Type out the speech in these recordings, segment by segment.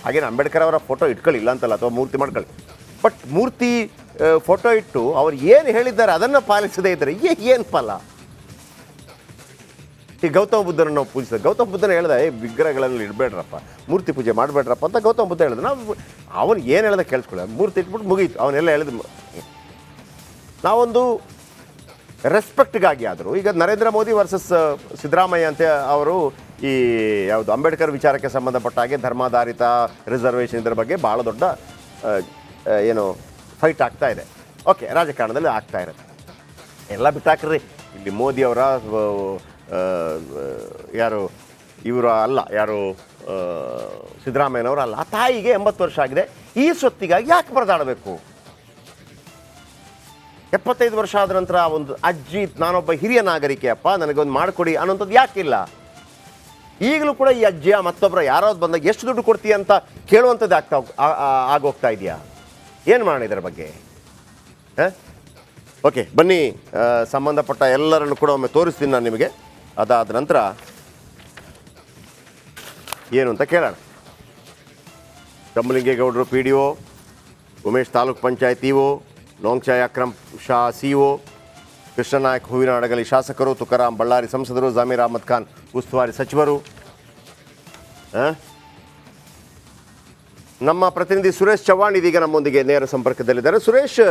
ಹಾಗೇನು ಅಂಬೇಡ್ಕರ್ ಅವರ ಫೋಟೋ ಇಟ್ಕೊಳ್ಳಿ ಇಲ್ಲ ಅಂತಲ್ಲ, ಅಥವಾ ಮೂರ್ತಿ ಮಾಡ್ಕೊಳ್ಳಿ. ಬಟ್ ಮೂರ್ತಿ ಫೋಟೋ ಇಟ್ಟು ಅವ್ರು ಏನು ಹೇಳಿದ್ದಾರೆ ಅದನ್ನು ಪಾಲಿಸದೇ ಇದ್ದರೆ ಏನು ಫಲ? ಈ ಗೌತಮ ಬುದ್ಧನ ನಾವು ಪೂಜಿಸಿದ ಗೌತಮ ಬುದ್ಧನ ಹೇಳ್ದೆ ವಿಗ್ರಹಗಳಲ್ಲಿ ಇಡಬೇಡ್ರಪ್ಪ, ಮೂರ್ತಿ ಪೂಜೆ ಮಾಡಬೇಡ್ರಪ್ಪ ಅಂತ ಗೌತಮ ಬುದ್ಧ ಹೇಳಿದ. ನಾವು ಅವನು ಏನು ಹೇಳ್ದೆ ಕೇಳಿಸ್ಕೊಳ್ಳ, ಮೂರ್ತಿ ಇಟ್ಬಿಟ್ಟು ಮುಗೀತು, ಅವನ್ನೆಲ್ಲ ಹೇಳಿದ. ನಾವೊಂದು ರೆಸ್ಪೆಕ್ಟ್ಗಾಗಿ ಆದರೂ ಈಗ ನರೇಂದ್ರ ಮೋದಿ ವರ್ಸಸ್ ಸಿದ್ದರಾಮಯ್ಯ ಅಂತ ಅವರು ಈ ಯಾವುದು ಅಂಬೇಡ್ಕರ್ ವಿಚಾರಕ್ಕೆ ಸಂಬಂಧಪಟ್ಟ ಹಾಗೆ ಧರ್ಮಾಧಾರಿತ ರಿಸರ್ವೇಷನ್ ಇದರ ಬಗ್ಗೆ ಭಾಳ ದೊಡ್ಡ ಏನು ಫೈಟ್ ಆಗ್ತಾ ಇದೆ. ಓಕೆ, ರಾಜಕಾರಣದಲ್ಲಿ ಆಗ್ತಾ ಇರುತ್ತೆ. ಎಲ್ಲ ಬಿಟ್ಟಾಕ್ರಿ, ಇಲ್ಲಿ ಮೋದಿಯವರ ಯಾರು ಇವರು ಅಲ್ಲ, ಯಾರು ಸಿದ್ದರಾಮಯ್ಯನವರು ಅಲ್ಲ. ಆ ತಾಯಿಗೆ 80 ವರ್ಷ ಆಗಿದೆ, ಈ ಸ್ವತ್ತಿಗಾಗಿ ಯಾಕೆ ಬರೆದಾಡಬೇಕು? 75 ವರ್ಷ ಆದ ನಂತರ ಒಂದು ಅಜ್ಜಿ ನಾನೊಬ್ಬ ಹಿರಿಯ ನಾಗರಿಕೆಯಪ್ಪ ನನಗೊಂದು ಮಾಡಿಕೊಡಿ ಅನ್ನೋಂಥದ್ದು ಯಾಕಿಲ್ಲ? ಈಗಲೂ ಕೂಡ ಈ ಅಜ್ಜಿಯ ಮತ್ತೊಬ್ಬರ ಯಾರಾದ್ರು ಬಂದಾಗ ಎಷ್ಟು ದುಡ್ಡು ಕೊಡ್ತೀಯ ಅಂತ ಕೇಳುವಂಥದ್ದು ಆಗೋಗ್ತಾ ಇದೆಯಾ? ಏನು ಮಾಡೋಣ ಇದರ ಬಗ್ಗೆ? ಓಕೆ, ಬನ್ನಿ ಸಂಬಂಧಪಟ್ಟ ಎಲ್ಲರನ್ನು ಕೂಡ ಒಮ್ಮೆ ತೋರಿಸ್ತೀನಿ ನಾನು ನಿಮಗೆ. ಅದಾದ ನಂತರ ಏನು ಅಂತ ಕೇಳೋಣ. ಕಮ್ಮಲಿಂಗೇಗೌಡರು PDO, ಉಮೇಶ್ ತಾಲೂಕ್ ಪಂಚಾಯತ್ ಇಒ, ನೋಂಗ್ಚಾಯ್ ಅಕ್ರಮ್ ಶಾ CO, ಕೃಷ್ಣನಾಯಕ್ ಹೂವಿನ ಹಡಗಲಿ ಶಾಸಕರು, ತುಕಾರಾಮ್ ಬಳ್ಳಾರಿ ಸಂಸದರು, ಜಮೀರ್ ಅಹಮದ್ ಖಾನ್ ಉಸ್ತುವಾರಿ ಸಚಿವರು. ನಮ್ಮ ಪ್ರತಿನಿಧಿ ಸುರೇಶ್ ಚವ್ಹಾಣ್ ಇದೀಗ ನಮ್ಮೊಂದಿಗೆ ನೇರ ಸಂಪರ್ಕದಲ್ಲಿದ್ದಾರೆ. ಸುರೇಶ್,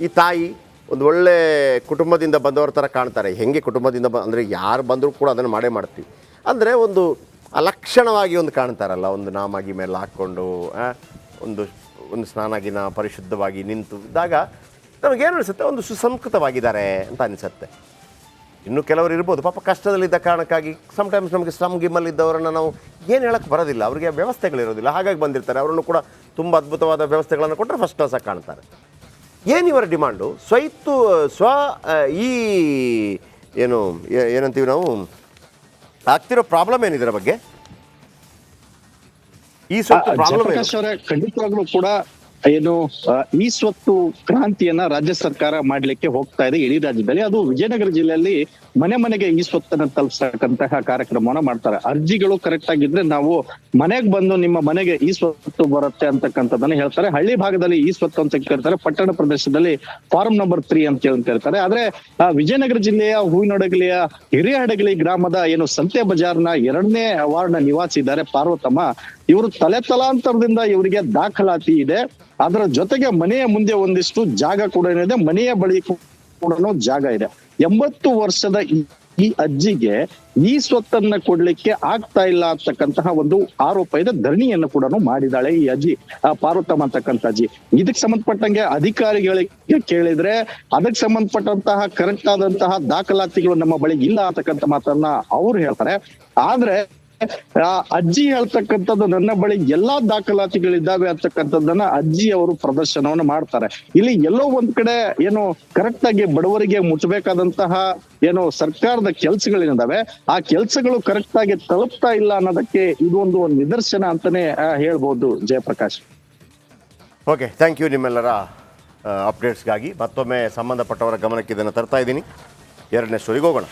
ಈ ತಾಯಿ ಒಂದು ಒಳ್ಳೆ ಕುಟುಂಬದಿಂದ ಬಂದವರ ಥರ ಕಾಣ್ತಾರೆ. ಹೆಂಗೆ ಕುಟುಂಬದಿಂದ ಅಂದರೆ ಯಾರು ಬಂದರೂ ಕೂಡ ಅದನ್ನು ಮಾಡೇ ಮಾಡ್ತೀವಿ. ಅಂದರೆ ಒಂದು ಅಲಕ್ಷಣವಾಗಿ ಒಂದು ಕಾಣ್ತಾರಲ್ಲ, ಒಂದು ನಾಮಾಗಿ ಮೇಲೆ ಹಾಕ್ಕೊಂಡು ಒಂದು ಸ್ನಾನಾಗಿನ ಪರಿಶುದ್ಧವಾಗಿ ನಿಂತು ಇದ್ದಾಗ ನಮಗೇನು ಅನಿಸುತ್ತೆ, ಒಂದು ಸುಸಂಸ್ಕೃತವಾಗಿದ್ದಾರೆ ಅಂತ ಅನಿಸುತ್ತೆ. ಇನ್ನು ಕೆಲವರು ಇರ್ಬೋದು ಪಾಪ ಕಷ್ಟದಲ್ಲಿದ್ದ ಕಾರಣಕ್ಕಾಗಿ ಸಮಟೈಮ್ಸ್ ನಮಗೆ ಗಿಮ್ಮಲ್ಲಿದ್ದವರನ್ನು ನಾವು ಏನು ಹೇಳೋಕ್ಕೆ ಬರೋದಿಲ್ಲ, ಅವರಿಗೆ ವ್ಯವಸ್ಥೆಗಳಿರೋದಿಲ್ಲ, ಹಾಗಾಗಿ ಬಂದಿರ್ತಾರೆ. ಅವರನ್ನು ಕೂಡ ತುಂಬ ಅದ್ಭುತವಾದ ವ್ಯವಸ್ಥೆಗಳನ್ನು ಕೊಟ್ಟರೆ ಫಸ್ಟ್ ಕ್ಲಾಸಾಗಿ ಕಾಣ್ತಾರೆ. ಏನು ಇವರ ಡಿಮಾಂಡು? ಈ ಏನಂತೀವಿ ನಾವು ಆಗ್ತಿರೋ ಪ್ರಾಬ್ಲಮ್ ಏನಿದರ ಬಗ್ಗೆ? ಈ ಸ್ವತ್ತು ಪ್ರಾಬ್ಲಮ್ ಖಂಡಿತವಾಗ್ಲೂ ಕೂಡ ಏನು ಈ ಸ್ವತ್ತು ಕ್ರಾಂತಿಯನ್ನ ರಾಜ್ಯ ಸರ್ಕಾರ ಮಾಡ್ಲಿಕ್ಕೆ ಹೋಗ್ತಾ ಇದೆ ಇಡೀ ರಾಜ್ಯದಲ್ಲಿ. ಅದು ವಿಜಯನಗರ ಜಿಲ್ಲೆಯಲ್ಲಿ ಮನೆಗೆ ಈ ಸ್ವತ್ತನ್ನ ತಲುಪಿಸತಕ್ಕಂತಹ ಕಾರ್ಯಕ್ರಮವನ್ನ ಮಾಡ್ತಾರೆ. ಅರ್ಜಿಗಳು ಕರೆಕ್ಟ್ ಆಗಿದ್ರೆ ನಾವು ಮನೆಗೆ ಬಂದು ನಿಮ್ಮ ಮನೆಗೆ ಈ ಸ್ವತ್ತು ಬರುತ್ತೆ ಅಂತಕ್ಕಂಥದ್ದನ್ನ ಹೇಳ್ತಾರೆ. ಹಳ್ಳಿ ಭಾಗದಲ್ಲಿ ಈ ಸ್ವತ್ತು ಅಂತ ಕೇಳ್ತಾರೆ, ಪಟ್ಟಣ ಪ್ರದೇಶದಲ್ಲಿ ಫಾರ್ಮ್ ನಂಬರ್ 3 ಅಂತ ಹೇಳ್ತಾರೆ. ಆದ್ರೆ ವಿಜಯನಗರ ಜಿಲ್ಲೆಯ ಹೂವಿನಹಡಗಲಿಯ ಹಿರೇಹಡಗಲಿ ಗ್ರಾಮದ ಏನು ಸಂತೆ ಬಜಾರ್ನ 2ನೇ ವಾರ್ಡ್ನ ನಿವಾಸಿ ಇದ್ದಾರೆ ಪಾರ್ವತಮ್ಮ. ಇವರು ತಲೆತಲಾಂತರದಿಂದ ಇವರಿಗೆ ದಾಖಲಾತಿ ಇದೆ. ಅದರ ಜೊತೆಗೆ ಮನೆಯ ಮುಂದೆ ಒಂದಿಷ್ಟು ಜಾಗ ಕೂಡ ಏನಿದೆ, ಮನೆಯ ಬಳಿ ಕೂಡ ಜಾಗ ಇದೆ. 80 ವರ್ಷದ ಈ ಅಜ್ಜಿಗೆ ಈ ಸ್ವತ್ತನ್ನ ಕೊಡ್ಲಿಕ್ಕೆ ಆಗ್ತಾ ಇಲ್ಲ ಅಂತಕ್ಕಂತಹ ಒಂದು ಆರೋಪ ಇದೆ. ಧರಣಿಯನ್ನು ಕೂಡ ಮಾಡಿದಾಳೆ ಈ ಅಜ್ಜಿ, ಪಾರ್ವತಮ್ಮ ಅಂತಕ್ಕಂಥ ಅಜ್ಜಿ. ಇದಕ್ಕೆ ಸಂಬಂಧಪಟ್ಟಂಗೆ ಅಧಿಕಾರಿಗಳಿಗೆ ಕೇಳಿದ್ರೆ ಅದಕ್ಕೆ ಸಂಬಂಧಪಟ್ಟಂತಹ ಕರೆಕ್ಟ್ ಆದಂತಹ ದಾಖಲಾತಿಗಳು ನಮ್ಮ ಬಳಿ ಇಲ್ಲ ಅಂತಕ್ಕಂಥ ಮಾತನ್ನ ಅವ್ರು ಹೇಳ್ತಾರೆ. ಆದ್ರೆ ಅಜ್ಜಿ ಹೇಳ್ತಕ್ಕಂಥದ್ದು ನನ್ನ ಬಳಿ ಎಲ್ಲಾ ದಾಖಲಾತಿಗಳಿದ್ದಾವೆ ಅಂತಕ್ಕಂಥದ್ದನ್ನ ಅಜ್ಜಿ ಅವರು ಪ್ರದರ್ಶನವನ್ನು ಮಾಡ್ತಾರೆ. ಇಲ್ಲಿ ಎಲ್ಲೋ ಒಂದ್ ಕಡೆ ಏನು ಕರೆಕ್ಟ್ ಆಗಿ ಬಡವರಿಗೆ ಮುಟ್ಟಬೇಕಾದಂತಹ ಏನು ಸರ್ಕಾರದ ಕೆಲಸಗಳೇನಿದಾವೆ ಆ ಕೆಲಸಗಳು ಕರೆಕ್ಟ್ ಆಗಿ ತಲುಪ್ತಾ ಇಲ್ಲ ಅನ್ನೋದಕ್ಕೆ ಇದು ಒಂದು ನಿದರ್ಶನ ಅಂತಾನೆ ಹೇಳ್ಬೋದು. ಜಯಪ್ರಕಾಶ್, ಓಕೆ, ಥ್ಯಾಂಕ್ ಯು ನಿಮ್ಮೆಲ್ಲರ ಅಪ್ಡೇಟ್ಸ್ಗಾಗಿ. ಮತ್ತೊಮ್ಮೆ ಸಂಬಂಧಪಟ್ಟವರ ಗಮನಕ್ಕೆ ಇದನ್ನು ತರ್ತಾ ಇದ್ದೀನಿ. 2ನೇ ಸ್ಟೋರಿಗೆ ಹೋಗೋಣ.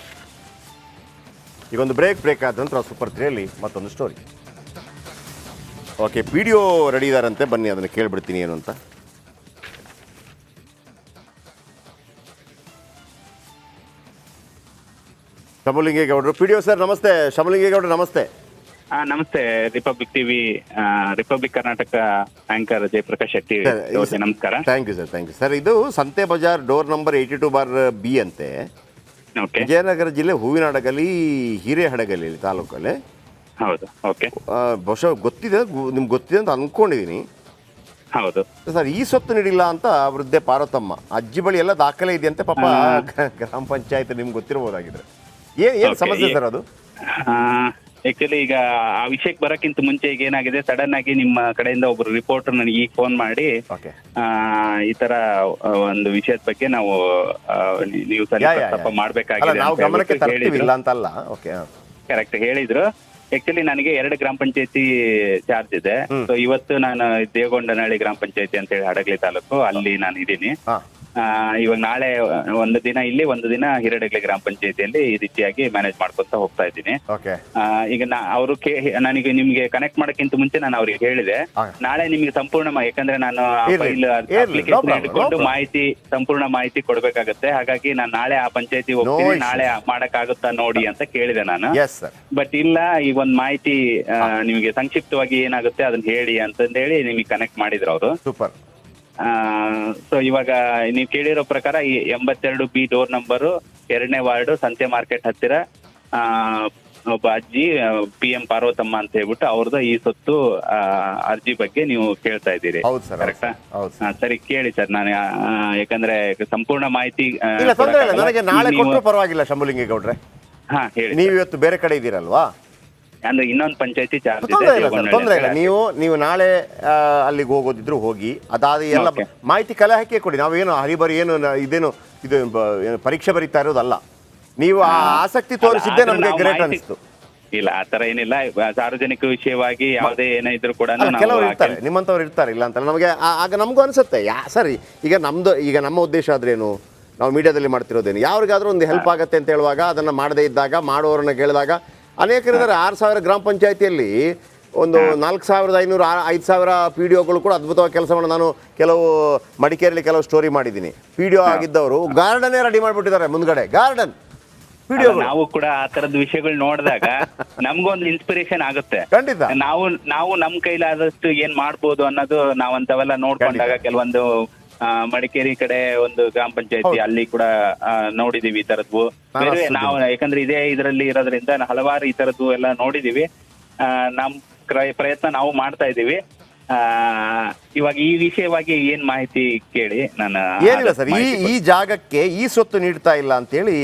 ಈಗೊಂದು ಬ್ರೇಕ್ ಆದ ನಂತರ ಸೂಪರ್ 3ಯಲ್ಲಿ ಮತ್ತೊಂದು ಸ್ಟೋರಿ. ಓಕೆ, PDO ರೆಡಿ ಇದ್ದಾರಂತೆ, ಬನ್ನಿ ಅದನ್ನು ಕೇಳಿಬಿಡ್ತೀನಿ ಏನು ಅಂತ. ಶಂಭುಲಿಂಗೇಗೌಡರು PDO ಸರ್ ನಮಸ್ತೆ. ಶಂಭುಲಿಂಗೇಗೌಡರು ನಮಸ್ತೆ. ನಮಸ್ತೆ. Republic TV Republic Karnataka anchor Jayaprakash Shetty, ನಮಸ್ಕಾರ. Thank you sir. ಇದು ಸಂತೆ ಬಜಾರ್ ಡೋರ್ ನಂಬರ್ 82/B ಅಂತೆ, ವಿಜಯನಗರ ಜಿಲ್ಲೆ ಹೂವಿನಹಡಗಲಿ ಹಿರೇಹಡಗಲಿ ತಾಲೂಕಲ್ಲಿ. ಹೌದು, ಓಕೆ. ಬಹುಶಃ ನಿಮ್ಗೆ ಗೊತ್ತಿದೆ ಅಂತ ಅನ್ಕೊಂಡಿದೀನಿ. ಹೌದು ಸರ್, ಈ ಸ್ವತ್ತು ನೀಡಿಲ್ಲ ಅಂತ ವೃದ್ಧೆ ಪಾರ್ವತಮ್ಮ ಅಜ್ಜಿ ಬಳಿ ಎಲ್ಲ ದಾಖಲೆ ಇದೆಯಂತೆ ಪಾಪ. ಗ್ರಾಮ ಪಂಚಾಯತ್ ನಿಮ್ಗೆ ಗೊತ್ತಿರಬಹುದಾಗಿದ್ರೆ ಏನ್ ಸಮಸ್ಯೆ ಸರ್ ಅದು? ಆಕ್ಚುಲಿ ಈಗ ಆ ವಿಷಯಕ್ಕೆ ಬರಕ್ಕಿಂತ ಮುಂಚೆ ಈಗ ಏನಾಗಿದೆ, ಸಡನ್ ಆಗಿ ನಿಮ್ಮ ಕಡೆಯಿಂದ ಒಬ್ರು ರಿಪೋರ್ಟರ್ ನನಗೆ ಈಗ ಫೋನ್ ಮಾಡಿ ಈ ತರ ಒಂದು ವಿಷಯದ ಬಗ್ಗೆ ನಾವು ನೀವು ಪ್ರಸ್ತಾಪ ಮಾಡ್ಬೇಕಾಗಿದೆ ಕರೆಕ್ಟ್ ಹೇಳಿದ್ರು. ಆಕ್ಚುಲಿ ನನಗೆ 2 ಗ್ರಾಮ ಪಂಚಾಯತಿ ಚಾರ್ಜ್ ಇದೆ. ಸೊ ಇವತ್ತು ನಾನು ದೇವಗೊಂಡನಹಳ್ಳಿ ಗ್ರಾಮ ಪಂಚಾಯತಿ ಅಂತ ಹೇಳಿ ಹಡಗಲಿ ತಾಲೂಕು, ಅಲ್ಲಿ ನಾನು ಇದ್ದೀನಿ. ಇವಾಗ ನಾಳೆ ಒಂದು ದಿನ ಇಲ್ಲಿ, ಒಂದು ದಿನ ಹಿರೇಡಗಲಿ ಗ್ರಾಮ ಪಂಚಾಯತಿಯಲ್ಲಿ ಈ ರೀತಿಯಾಗಿ ಮ್ಯಾನೇಜ್ ಮಾಡ್ಕೊತ ಹೋಗ್ತಾ ಇದ್ದೀನಿ. ಈಗ ಅವರು ನನಗೆ ನಿಮ್ಗೆ ಕನೆಕ್ಟ್ ಮಾಡಕ್ಕಿಂತ ಮುಂಚೆ ನಾನು ಅವ್ರಿಗೆ ಹೇಳಿದೆ, ನಾಳೆ ನಿಮ್ಗೆ ಸಂಪೂರ್ಣ ಯಾಕಂದ್ರೆ ನಾನು ಅಪ್ಲಿಕೇಶನ್ ಹಿಡ್ಕೊಂಡು ಸಂಪೂರ್ಣ ಮಾಹಿತಿ ಕೊಡ್ಬೇಕಾಗತ್ತೆ. ಹಾಗಾಗಿ ನಾನು ನಾಳೆ ಆ ಪಂಚಾಯತಿ ಹೋಗ್ತೀನಿ, ನಾಳೆ ಮಾಡಕ್ ಆಗುತ್ತಾ ನೋಡಿ ಅಂತ ಕೇಳಿದೆ ನಾನು. ಬಟ್ ಇಲ್ಲ, ಈಗ ಒಂದ್ ಮಾಹಿತಿ ನಿಮ್ಗೆ ಸಂಕ್ಷಿಪ್ತವಾಗಿ ಏನಾಗುತ್ತೆ ಅದನ್ನ ಹೇಳಿ ಅಂತಂದೇಳಿ ನಿಮ್ಗೆ ಕನೆಕ್ಟ್ ಮಾಡಿದ್ರು ಅವರು. ಸೂಪರ್. ಸೊ ಇವಾಗ ನೀವ್ ಕೇಳಿರೋ ಪ್ರಕಾರ ಈ 82B ಡೋರ್ ನಂಬರು 2ನೇ ವಾರ್ಡು ಸಂತೆ ಮಾರ್ಕೆಟ್ ಹತ್ತಿರ ಒಬ್ಬ ಅಜ್ಜಿ PM ಪಾರ್ವತಮ್ಮ ಅಂತ ಹೇಳ್ಬಿಟ್ಟು ಅವ್ರದ್ದು ಈ ಸೊತ್ತು ಅರ್ಜಿ ಬಗ್ಗೆ ನೀವು ಕೇಳ್ತಾ ಇದ್ದೀರಿ, ಕರೆಕ್ಟಾ? ಸರಿ, ಕೇಳಿ ಸರ್. ನಾನು ಯಾಕಂದ್ರೆ ಸಂಪೂರ್ಣ ಮಾಹಿತಿ ನನಗೆ ನಾಳೆ ಕೊಟ್ಟರು ಪರವಾಗಿಲ್ಲ ಶಂಭುಲಿಂಗೇಗೌಡ್ರೆ. ಹಾ, ಹೇಳಿ. ನೀವು ಇವತ್ತು ಬೇರೆ ಕಡೆ ಇದ್ದೀರಲ್ವಾ? ಅಂದ್ರೆ ಇನ್ನೊಂದು ಪಂಚಾಯತಿ ತೊಂದರೆ ಇಲ್ಲ. ನೀವು ನಾಳೆ ಅಲ್ಲಿಗೆ ಹೋಗೋದಿದ್ರು ಹೋಗಿ, ಅದಾದ ಎಲ್ಲ ಮಾಹಿತಿ ಕಲೆ ಹಾಕಿ ಕೊಡಿ. ನಾವೇನು ಹರಿಬರಿ ಏನು ಇದೇನು ಇದು ಪರೀಕ್ಷೆ ಬರೀತಾ ಇರೋದಲ್ಲ. ನೀವು ಆ ಆಸಕ್ತಿ ತೋರಿಸಿದ್ದೆ ನಮ್ಗೆ ಗ್ರೇಟ್ ಅನಿಸ್ತು. ಇಲ್ಲ, ಆತರ ಏನಿಲ್ಲ. ಸಾರ್ವಜನಿಕ ವಿಷಯವಾಗಿ ಯಾವುದೇ ಏನೇ ಇದ್ರು ಕೂಡ ಕೆಲವರು ಇರ್ತಾರೆ, ನಿಮ್ಮಂತವ್ರು ಇರ್ತಾರೆ, ಇಲ್ಲ ಅಂತ ನಮಗೆ ಆಗ ನಮಗೂ ಅನಿಸುತ್ತೆ. ಸರಿ, ಈಗ ನಮ್ಮ ಉದ್ದೇಶ ಆದ್ರೇನು, ನಾವು ಮೀಡಿಯಾದಲ್ಲಿ ಮಾಡ್ತಿರೋದೇನು, ಯಾರಿಗಾದ್ರೂ ಒಂದು ಹೆಲ್ಪ್ ಆಗುತ್ತೆ ಅಂತ ಹೇಳುವಾಗ ಅದನ್ನ ಮಾಡದೇ ಇದ್ದಾಗ ಮಾಡೋರನ್ನ ಕೇಳಿದಾಗ ಅನೇಕರಿದ್ದಾರೆ. 6,000 ಗ್ರಾಮ ಪಂಚಾಯತಿಯಲ್ಲಿ ಒಂದು 4,500 5,000 PDOಗಳು ಕೂಡ ಅದ್ಭುತವಾಗಿ ಕೆಲಸ ಮಾಡಿ, ನಾನು ಕೆಲವು ಮಡಿಕೇರಿಯಲ್ಲಿ ಕೆಲವು ಸ್ಟೋರಿ ಮಾಡಿದ್ದೀನಿ. PDO ಆಗಿದ್ದವರು ಗಾರ್ಡನ್ನೇ ರೆಡಿ ಮಾಡಿಬಿಟ್ಟಿದ್ದಾರೆ, ಮುಂದ್ಗಡೆ ಗಾರ್ಡನ್ PDO. ನಾವು ಕೂಡ ಆ ತರದ ವಿಷಯಗಳು ನೋಡಿದಾಗ ನಮ್ಗೊಂದು ಇನ್ಸ್ಪಿರೇಷನ್ ಆಗುತ್ತೆ. ಖಂಡಿತ. ನಾವು ನಮ್ ಕೈಲಾದಷ್ಟು ಏನ್ ಮಾಡ್ಬೋದು ಅನ್ನೋದು ನಾವಂತವೆಲ್ಲ ನೋಡ್ಕೊಂಡಾಗ ಕೆಲವೊಂದು ಮಡಿಕೇರಿ ಕಡೆ ಒಂದು ಗ್ರಾಮ ಪಂಚಾಯತಿ ಅಲ್ಲಿ ಕೂಡ ನೋಡಿದೀವಿ ಈ ತರದ್ವು. ಬೇರೆ ನಾವು ಯಾಕಂದ್ರೆ ಇದೇ ಇದರಲ್ಲಿ ಇರೋದ್ರಿಂದ ಹಲವಾರು ಈ ತರದ್ದು ಎಲ್ಲ ನೋಡಿದೀವಿ. ನಮ್ ಪ್ರಯತ್ನ ನಾವು ಮಾಡ್ತಾ ಇದೀವಿ. ಇವಾಗ ಈ ವಿಷಯವಾಗಿ ಏನ್ ಮಾಹಿತಿ ಕೇಳಿ. ನಾನು ಏನಿಲ್ಲ ಸರ್, ಈ ಜಾಗಕ್ಕೆ ಈ ಸೊತ್ತು ನೀಡ್ತಾ ಇಲ್ಲ ಅಂತೇಳಿ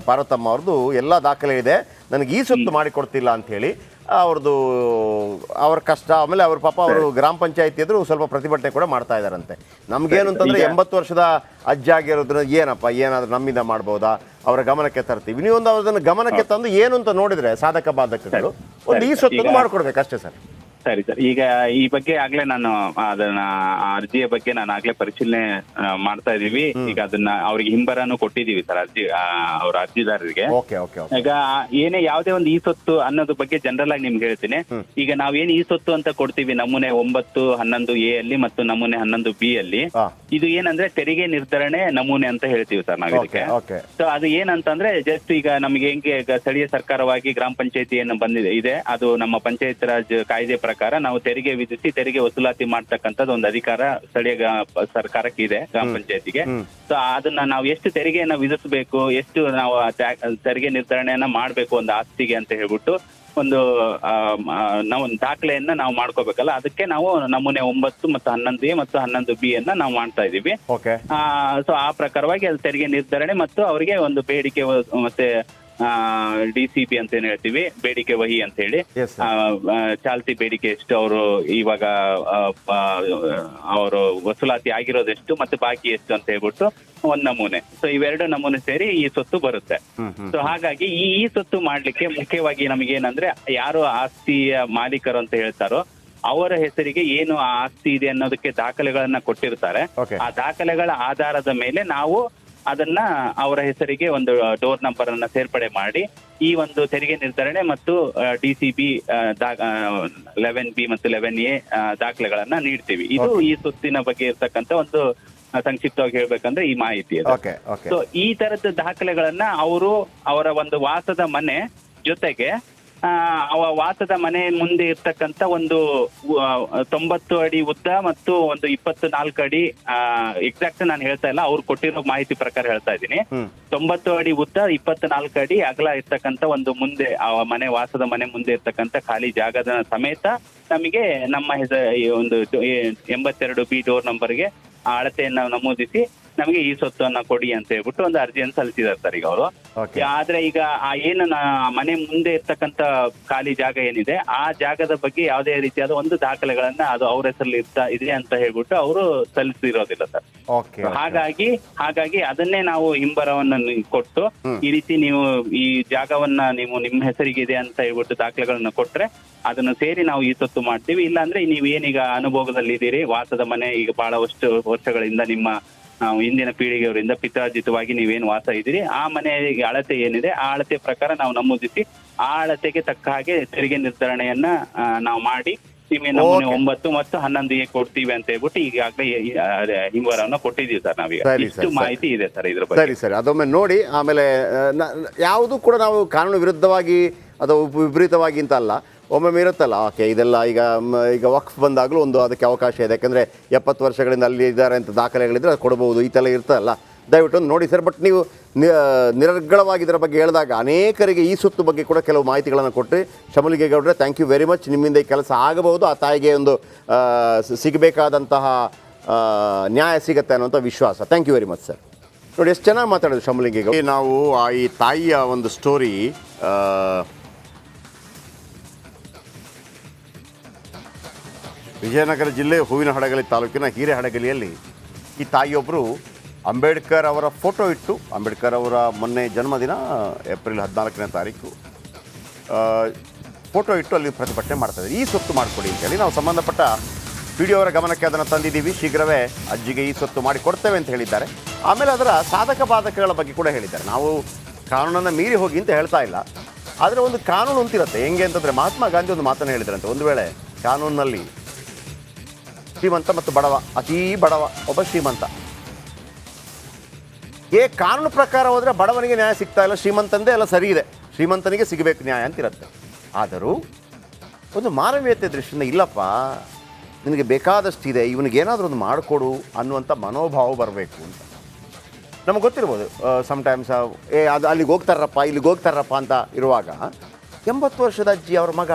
ಪಾರ್ವತಮ್ಮ ಅವ್ರದ್ದು ಎಲ್ಲ ದಾಖಲೆ ಇದೆ. ನನಗೆ ಈ ಸೊತ್ತು ಮಾಡಿಕೊಡ್ತಿಲ್ಲ ಅಂತ ಹೇಳಿ ಅವ್ರದ್ದು ಅವ್ರ ಕಷ್ಟ. ಆಮೇಲೆ ಅವ್ರ ಪಾಪ ಅವರು ಗ್ರಾಮ ಪಂಚಾಯತಿ ಎದುರು ಸ್ವಲ್ಪ ಪ್ರತಿಭಟನೆ ಕೂಡ ಮಾಡ್ತಾ ಇದಾರಂತೆ. ನಮ್ಗೇನು ಅಂತಂದ್ರೆ 80 ವರ್ಷದ ಅಜ್ಜ ಆಗಿರೋದ್ರ ಏನಪ್ಪ ಏನಾದ್ರೂ ನಮ್ಮಿಂದ ಮಾಡ್ಬೋದಾ, ಅವರ ಗಮನಕ್ಕೆ ತರ್ತೀವಿ. ನೀವೊಂದು ಅದನ್ನ ಗಮನಕ್ಕೆ ತಂದು ಏನು ಅಂತ ನೋಡಿದ್ರೆ ಸಾಧಕ ಬಾಧಕಗಳು ಒಂದು ಈ ಸೊತ್ತನ್ನು ಮಾಡ್ಕೊಡ್ಬೇಕು ಅಷ್ಟೇ ಸರ್. ಸರಿ ಸರ್, ಈಗ ಈ ಬಗ್ಗೆ ಆಗ್ಲೇ ನಾನು ಅದನ್ನ ಅರ್ಜಿಯ ಬಗ್ಗೆ ನಾನು ಆಗ್ಲೇ ಪರಿಶೀಲನೆ ಮಾಡ್ತಾ ಇದೀವಿ. ಈಗ ಅದನ್ನ ಅವ್ರಿಗೆ ಹಿಂಬರನು ಕೊಟ್ಟಿದೀವಿ ಸರ್, ಅರ್ಜಿ ಅವ್ರ ಅರ್ಜಿದಾರರಿಗೆ. ಈಗ ಏನೇ ಯಾವುದೇ ಒಂದು ಈ ಸೊತ್ತು ಅನ್ನೋದ್ರ ಬಗ್ಗೆ ಜನರಲ್ ಆಗಿ ನಿಮ್ಗೆ ಹೇಳ್ತೀನಿ. ಈಗ ನಾವೇನ್ ಈ ಸೊತ್ತು ಅಂತ ಕೊಡ್ತೀವಿ ನಮೂನೆ 9, 11A ಅಲ್ಲಿ ಮತ್ತು ನಮೂನೆ 11B ಅಲ್ಲಿ, ಇದು ಏನಂದ್ರೆ ತೆರಿಗೆ ನಿರ್ಧರಣೆ ನಮೂನೆ ಅಂತ ಹೇಳ್ತೀವಿ ಸರ್ ನಾವ್ ಇದಕ್ಕೆ. ಸೊ ಅದು ಏನಂತಂದ್ರೆ ಜಸ್ಟ್ ಈಗ ನಮ್ಗೆ ಹೆಂಗೆ ಸ್ಥಳೀಯ ಸರ್ಕಾರವಾಗಿ ಗ್ರಾಮ ಪಂಚಾಯತಿ ಏನು ಬಂದಿದೆ ಇದೆ, ಅದು ನಮ್ಮ ಪಂಚಾಯತ್ ರಾಜ್ ಕಾಯ್ದೆ ಪ್ರಕಾರ ನಾವು ತೆರಿಗೆ ವಿಧಿಸಿ ತೆರಿಗೆ ವಸೂಲಾತಿ ಮಾಡ್ತಕ್ಕಂಥದ್ದು ಒಂದು ಅಧಿಕಾರ ಸ್ಥಳೀಯ ಸರ್ಕಾರಕ್ಕೆ ಇದೆ, ಗ್ರಾಮ ಪಂಚಾಯತಿಗೆ. ಸೊ ಅದನ್ನ ನಾವು ಎಷ್ಟು ತೆರಿಗೆಯನ್ನ ವಿಧಿಸಬೇಕು, ಎಷ್ಟು ನಾವು ತೆರಿಗೆ ನಿರ್ಧರಣೆಯನ್ನ ಮಾಡ್ಬೇಕು ಒಂದು ಆಸ್ತಿಗೆ ಅಂತ ಹೇಳ್ಬಿಟ್ಟು ಒಂದು ದಾಖಲೆಯನ್ನ ನಾವು ಮಾಡ್ಕೋಬೇಕಲ್ಲ. ಅದಕ್ಕೆ ನಾವು ನಮೂನೆ 9 ಮತ್ತು 11A ಮತ್ತು 11B ಅನ್ನ ನಾವು ಮಾಡ್ತಾ ಇದೀವಿ. ಸೊ ಆ ಪ್ರಕಾರವಾಗಿ ಅದು ತೆರಿಗೆ ನಿರ್ಧರಣೆ ಮತ್ತು ಅವರಿಗೆ ಒಂದು ಬೇಡಿಕೆ ಮತ್ತೆ DCB ಅಂತ ಏನ್ ಹೇಳ್ತೀವಿ, ಬೇಡಿಕೆ ವಹಿ ಅಂತ ಹೇಳಿ, ಚಾಲ್ತಿ ಬೇಡಿಕೆ ಎಷ್ಟು, ಅವರು ಇವಾಗ ಅವರು ವಸೂಲಾತಿ ಆಗಿರೋದೆಷ್ಟು ಮತ್ತೆ ಬಾಕಿ ಎಷ್ಟು ಅಂತ ಹೇಳ್ಬಿಟ್ಟು ಒಂದ್ ನಮೂನೆ. ಸೊ ಇವೆರಡು ನಮೂನೆ ಸೇರಿ ಈ ಸೊತ್ತು ಬರುತ್ತೆ. ಸೊ ಹಾಗಾಗಿ ಈ ಸೊತ್ತು ಮಾಡ್ಲಿಕ್ಕೆ ಮುಖ್ಯವಾಗಿ ನಮಗೇನಂದ್ರೆ ಯಾರು ಆಸ್ತಿಯ ಮಾಲೀಕರು ಅಂತ ಹೇಳ್ತಾರೋ ಅವರ ಹೆಸರಿಗೆ ಏನು ಆ ಆಸ್ತಿ ಇದೆ ಅನ್ನೋದಕ್ಕೆ ದಾಖಲೆಗಳನ್ನ ಕೊಟ್ಟಿರ್ತಾರೆ. ಆ ದಾಖಲೆಗಳ ಆಧಾರದ ಮೇಲೆ ನಾವು ಅದನ್ನ ಅವರ ಹೆಸರಿಗೆ ಒಂದು ಡೋರ್ ನಂಬರ್ ಅನ್ನ ಸೇರ್ಪಡೆ ಮಾಡಿ ಈ ಒಂದು ತೆರಿಗೆ ನಿರ್ಧರಣೆ ಮತ್ತು DCB 11B ಮತ್ತು 11A ದಾಖಲೆಗಳನ್ನ ನೀಡ್ತೀವಿ. ಇದು ಈ ಸೊತ್ತಿನ ಬಗ್ಗೆ ಇರ್ತಕ್ಕಂಥ ಒಂದು ಸಂಕ್ಷಿಪ್ತವಾಗಿ ಹೇಳ್ಬೇಕಂದ್ರೆ ಈ ಮಾಹಿತಿ. ಸೊ ಈ ತರದ ದಾಖಲೆಗಳನ್ನ ಅವರ ಒಂದು ವಾಸದ ಮನೆ ಜೊತೆಗೆ ವಾಸದ ಮನೆ ಮುಂದೆ ಇರ್ತಕ್ಕಂಥ ಒಂದು 90 ಅಡಿ ಉದ್ದ ಮತ್ತು ಒಂದು 24 ಅಡಿ, ಎಕ್ಸಾಕ್ಟ್ ನಾನು ಹೇಳ್ತಾ ಇಲ್ಲ, ಅವ್ರು ಕೊಟ್ಟಿರೋ ಮಾಹಿತಿ ಪ್ರಕಾರ ಹೇಳ್ತಾ ಇದ್ದೀನಿ. 90 ಅಡಿ ಉದ್ದ 24 ಅಡಿ ಅಗಲ ಇರ್ತಕ್ಕಂಥ ಒಂದು ಮುಂದೆ ಮನೆ ವಾಸದ ಮನೆ ಮುಂದೆ ಇರ್ತಕ್ಕಂಥ ಖಾಲಿ ಜಾಗದ ಸಮೇತ ನಮಗೆ ನಮ್ಮ ಒಂದು 82B ಡೋರ್ ನಂಬರ್ಗೆ ಆ ಅಳತೆಯನ್ನ ನಮೂದಿಸಿ ನಮಗೆ ಈ ಸೊತ್ತನ್ನ ಕೊಡಿ ಅಂತ ಹೇಳ್ಬಿಟ್ಟು ಒಂದು ಅರ್ಜಿಯನ್ನು ಸಲ್ಲಿಸಿದಾರೆ ಸರ್ ಈಗ ಅವರು. ಆದ್ರೆ ಈಗ ಏನು ಮನೆ ಮುಂದೆ ಇರ್ತಕ್ಕಂಥ ಖಾಲಿ ಜಾಗ ಏನಿದೆ ಆ ಜಾಗದ ಬಗ್ಗೆ ಯಾವುದೇ ರೀತಿಯಾದ ಒಂದು ದಾಖಲೆಗಳನ್ನ ಅದು ಅವ್ರ ಹೆಸರಲ್ಲಿ ಇದೆ ಅಂತ ಹೇಳ್ಬಿಟ್ಟು ಅವರು ಸಲ್ಲಿಸಿರೋದಿಲ್ಲ ಸರ್. ಹಾಗಾಗಿ ಅದನ್ನೇ ನಾವು ಹಿಂಬರವನ್ನ ಕೊಟ್ಟು ಈ ರೀತಿ ನೀವು ಈ ಜಾಗವನ್ನ ನೀವು ನಿಮ್ಮ ಹೆಸರಿಗೆ ಇದೆ ಅಂತ ಹೇಳ್ಬಿಟ್ಟು ದಾಖಲೆಗಳನ್ನ ಕೊಟ್ರೆ ಅದನ್ನ ಸೇರಿ ನಾವು ಈ ಸೊತ್ತು ಮಾಡ್ತೀವಿ. ಇಲ್ಲಾಂದ್ರೆ ನೀವ್ ಏನೀಗ ಅನುಭೋಗದಲ್ಲಿ ಇದ್ದೀರಿ, ವಾಸದ ಮನೆ ಈಗ ಬಹಳಷ್ಟು ವರ್ಷಗಳಿಂದ ನಿಮ್ಮ ನಾವು ಹಿಂದಿನ ಪೀಳಿಗೆಯವರಿಂದ ಪಿತ್ರಾರ್ಜಿತವಾಗಿ ನೀವೇನು ವಾಸ ಇದ್ದೀರಿ ಆ ಮನೆಯ ಅಳತೆ ಏನಿದೆ ಆ ಅಳತೆ ಪ್ರಕಾರ ನಾವು ನಮೂದಿಸಿ ಆ ಅಳತೆಗೆ ತಕ್ಕ ಹಾಗೆ ತೆರಿಗೆ ನಿರ್ಧರಣೆಯನ್ನ ನಾವು ಮಾಡಿ ನಿಮಗೆ ನಮೂನೆ 9 ಮತ್ತು 11 ಕೊಡ್ತೀವಿ ಅಂತ ಹೇಳ್ಬಿಟ್ಟು ಈಗಾಗಲೇ ಹಿಂವರವನ್ನು ಕೊಟ್ಟಿದ್ದೀವಿ ಸರ್ ನಾವೀಗ. ಇಷ್ಟು ಮಾಹಿತಿ ಇದೆ ಸರ್ ಇದ್ರ ಬಗ್ಗೆ. ಸರಿ ಅದೊಮ್ಮೆ ನೋಡಿ. ಆಮೇಲೆ ಯಾವುದು ಕೂಡ ನಾವು ಕಾನೂನು ವಿರುದ್ಧವಾಗಿ ಅಥವಾ ವಿಪರೀತವಾಗಿ ಅಂತ ಅಲ್ಲ, ಒಮ್ಮೊಮ್ಮೆ ಇರುತ್ತಲ್ಲ, ಓಕೆ ಇದೆಲ್ಲ ಈಗ ವಕ್ಫ್ ಬಂದಾಗಲೂ ಒಂದು ಅದಕ್ಕೆ ಅವಕಾಶ ಇದೆ, ಯಾಕಂದರೆ 70 ವರ್ಷಗಳಿಂದ ಅಲ್ಲಿ ಇದ್ದಾರೆ ಅಂತ ದಾಖಲೆಗಳಿದ್ರೆ ಅದು ಕೊಡ್ಬೋದು, ಈ ಥರ ಇರ್ತಲ್ಲ. ದಯವಿಟ್ಟು ಒಂದು ನೋಡಿ ಸರ್. ಬಟ್ ನೀವು ನಿರರ್ಗಳವಾಗಿ ಇದರ ಬಗ್ಗೆ ಹೇಳಿದಾಗ ಅನೇಕರಿಗೆ ಈ ಸುತ್ತು ಬಗ್ಗೆ ಕೂಡ ಕೆಲವು ಮಾಹಿತಿಗಳನ್ನು ಕೊಟ್ಟು ಶಮಲಿಂಗೇಗೌಡರೆ ಥ್ಯಾಂಕ್ ಯು ವೆರಿ ಮಚ್. ನಿಮ್ಮಿಂದ ಈ ಕೆಲಸ ಆಗಬಹುದು, ಆ ತಾಯಿಗೆ ಒಂದು ಸಿಗಬೇಕಾದಂತಹ ನ್ಯಾಯ ಸಿಗುತ್ತೆ ಅನ್ನೋಂಥ ವಿಶ್ವಾಸ. Thank you very much sir. ನೋಡಿ ಎಷ್ಟು ಚೆನ್ನಾಗಿ ಮಾತಾಡೋದು ಶಮಲಿಂಗೇಗೌಡ. ನಾವು ಈ ತಾಯಿಯ ಒಂದು ಸ್ಟೋರಿ ವಿಜಯನಗರ ಜಿಲ್ಲೆ ಹೂವಿನಹಡಗಲಿ ತಾಲೂಕಿನ ಹಿರೇಹಡಗಲಿಯಲ್ಲಿ ಈ ತಾಯಿಯೊಬ್ಬರು ಅಂಬೇಡ್ಕರ್ ಅವರ ಫೋಟೋ ಇಟ್ಟು, ಅಂಬೇಡ್ಕರ್ ಅವರ ಮೊನ್ನೆ ಜನ್ಮದಿನ ಏಪ್ರಿಲ್ 14ನೇ ತಾರೀಕು ಫೋಟೋ ಇಟ್ಟು ಅಲ್ಲಿ ಪ್ರತಿಭಟನೆ ಮಾಡ್ತಾರೆ. ಈ ಸ್ವತ್ತು ಮಾಡಿಕೊಡಿ ಅಂತೇಳಿ ನಾವು ಸಂಬಂಧಪಟ್ಟ ಪಿ ಡಿ ಅವರ ಗಮನಕ್ಕೆ ಅದನ್ನು ತಂದಿದ್ದೀವಿ. ಶೀಘ್ರವೇ ಅಜ್ಜಿಗೆ ಈ ಸ್ವತ್ತು ಮಾಡಿ ಕೊಡ್ತೇವೆ ಅಂತ ಹೇಳಿದ್ದಾರೆ. ಆಮೇಲೆ ಅದರ ಸಾಧಕ ಬಾಧಕಗಳ ಬಗ್ಗೆ ಕೂಡ ಹೇಳಿದ್ದಾರೆ. ನಾವು ಕಾನೂನನ್ನು ಮೀರಿ ಹೋಗಿ ಅಂತ ಹೇಳ್ತಾ ಇಲ್ಲ, ಆದರೆ ಒಂದು ಕಾನೂನು ಅಂತಿರುತ್ತೆ. ಹೆಂಗೆ ಅಂತಂದರೆ ಮಹಾತ್ಮ ಗಾಂಧಿ ಒಂದು ಮಾತನ್ನು ಹೇಳಿದ್ರಂತೆ, ಒಂದು ವೇಳೆ ಕಾನೂನಿನಲ್ಲಿ ಶ್ರೀಮಂತ ಮತ್ತು ಬಡವ, ಅತೀ ಬಡವ ಒಬ್ಬ ಶ್ರೀಮಂತ, ಕಾನೂನು ಪ್ರಕಾರ ಹೋದರೆ ಬಡವನಿಗೆ ನ್ಯಾಯ ಸಿಗ್ತಾ ಇಲ್ಲ, ಶ್ರೀಮಂತಂದೇ ಎಲ್ಲ ಸರಿ ಇದೆ, ಶ್ರೀಮಂತನಿಗೆ ಸಿಗಬೇಕು ನ್ಯಾಯ ಅಂತಿರುತ್ತೆ. ಆದರೂ ಒಂದು ಮಾನವೀಯತೆ ದೃಷ್ಟಿಯಿಂದ ಇಲ್ಲಪ್ಪ ನಿನಗೆ ಬೇಕಾದಷ್ಟಿದೆ, ಇವನಿಗೇನಾದರೂ ಒಂದು ಮಾಡಿಕೊಡು ಅನ್ನುವಂಥ ಮನೋಭಾವ ಬರಬೇಕು ಅಂತ. ನಮಗೆ ಗೊತ್ತಿರ್ಬೋದು ಸಮ್ಟೈಮ್ಸ್ ಅದು ಅಲ್ಲಿಗೆ ಹೋಗ್ತಾರಪ್ಪ ಇಲ್ಲಿಗೆ ಹೋಗ್ತಾರಪ್ಪ ಅಂತ ಇರುವಾಗ 80 ವರ್ಷದ ಅಜ್ಜಿ ಅವ್ರ ಮಗ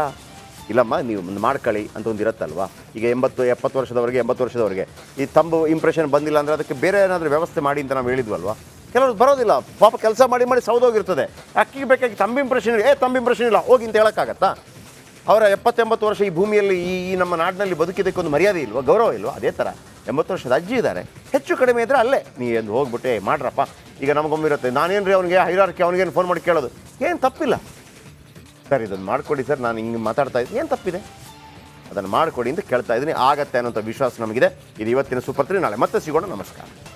ಇಲ್ಲಮ್ಮ ನೀವು ಒಂದು ಮಾಡ್ಕೊಳ್ಳಿ ಅಂತ ಒಂದು ಇರುತ್ತಲ್ವ. ಈಗ 70 ವರ್ಷದವರೆಗೆ 80 ವರ್ಷದವರೆಗೆ ಈ ತಂಬು ಇಂಪ್ರೆಷನ್ ಬಂದಿಲ್ಲ ಅಂದರೆ ಅದಕ್ಕೆ ಬೇರೆ ಏನಾದರೂ ವ್ಯವಸ್ಥೆ ಮಾಡಿ ಅಂತ ನಾವು ಹೇಳಿದ್ವಲ್ವ. ಕೆಲವರು ಬರೋದಿಲ್ಲ ಪಾಪ, ಕೆಲಸ ಮಾಡಿ ಸೌದೋಗಿರ್ತದೆ, ಅಕ್ಕಿಗೆ ಬೇಕಾಗಿ ತಂಬು ಇಂಪ್ರೆಷನ್ ಇಲ್ಲ ಹೋಗಿ ಅಂತ ಹೇಳೋಕ್ಕಾಗತ್ತಾ? ಅವರ 70-80 ವರ್ಷ ಈ ಭೂಮಿಯಲ್ಲಿ ಈ ನಮ್ಮ ನಾಡಿನಲ್ಲಿ ಬದುಕಿದ್ದಕ್ಕೆ ಒಂದು ಮರ್ಯಾದೆ ಇಲ್ವಾ, ಗೌರವ ಇಲ್ವಾ? ಅದೇ ಥರ 80 ವರ್ಷದ ಅಜ್ಜಿ ಇದ್ದಾರೆ, ಹೆಚ್ಚು ಕಡಿಮೆ ಇದ್ದರೆ ಅಲ್ಲೇ ನೀನು ಹೋಗ್ಬಿಟ್ಟೆ ಮಾಡ್ರಪ್ಪ. ಈಗ ನಮಗೊಮ್ಮಿರುತ್ತೆ, ನಾನೇನು ರೀ ಅವನಿಗೆ ಹೈರಾರ್ಕಿ ಅವನಿಗೇನು ಫೋನ್ ಮಾಡಿ ಕೇಳೋದು, ಏನು ತಪ್ಪಿಲ್ಲ ಸರ್, ಇದನ್ನು ಮಾಡಿಕೊಡಿ ಸರ್, ನಾನು ಹಿಂಗೆ ಮಾತಾಡ್ತಾ ಇದ್ದೀನಿ, ಏನು ತಪ್ಪಿದೆ, ಅದನ್ನು ಮಾಡಿಕೊಡಿ ಅಂತ ಕೇಳ್ತಾ ಇದ್ದೀನಿ. ಆಗತ್ತೆ ಅನ್ನೋಂಥ ವಿಶ್ವಾಸ ನಮಗಿದೆ. ಇದು ಇವತ್ತಿನ ಸೂಪರ್ 3. ನಾಳೆ ಮತ್ತೆ ಸಿಗೋಣ. ನಮಸ್ಕಾರ.